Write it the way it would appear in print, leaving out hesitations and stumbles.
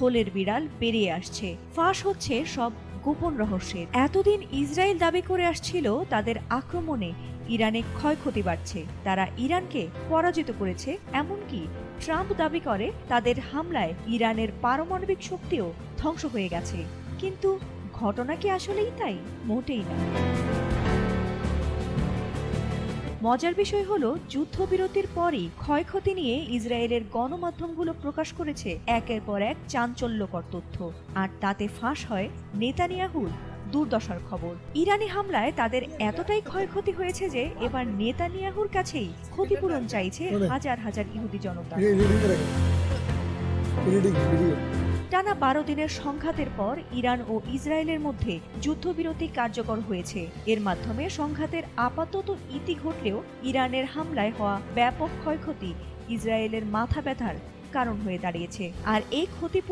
খোলের বিড়াল বেরিয়ে আসছে, ফাঁস হচ্ছে সব গোপন রহস্যের। এতদিন ইসরায়েল দাবি করে আসছিল তাদের আক্রমণে ইরানে ক্ষয়ক্ষতি বাড়ছে, তারা ইরানকে পরাজিত করেছে। এমনকি ট্রাম্প দাবি করে তাদের হামলায় ইরানের পারমাণবিক শক্তিও ধ্বংস হয়ে গেছে। কিন্তু ঘটনা কি আসলেই তাই? মোটেই না। মজার বিষয় হলো, যুদ্ধবিরতির পরই ক্ষয়ক্ষতি নিয়ে ইসরায়েলের গণমাধ্যমগুলো প্রকাশ করেছে একের পর এক চাঞ্চল্যকর তথ্য, আর তাতে ফাঁস হয় নেতানিয়াহুর দুর্দশার খবর। ইরানি হামলায় তাদের এতটাই ক্ষয়ক্ষতি হয়েছে যে এবার নেতানিয়াহুর কাছেই ক্ষতিপূরণ চাইছে হাজার হাজার ইহুদি জনতা। টানা 12 দিনের সংঘাতের পর ইরান ও ইসরায়েলের মধ্যে যুদ্ধবিরতি কার্যকর হয়েছে। এর মাধ্যমে সংঘাতের আপাতত ইতি ঘটলেও ইরানের হামলায় হওয়া ব্যাপক ক্ষয়ক্ষতি ইসরায়েলের মাথা ব্যথার কারণ হয়ে দাঁড়িয়েছে। আর এই ক্ষতি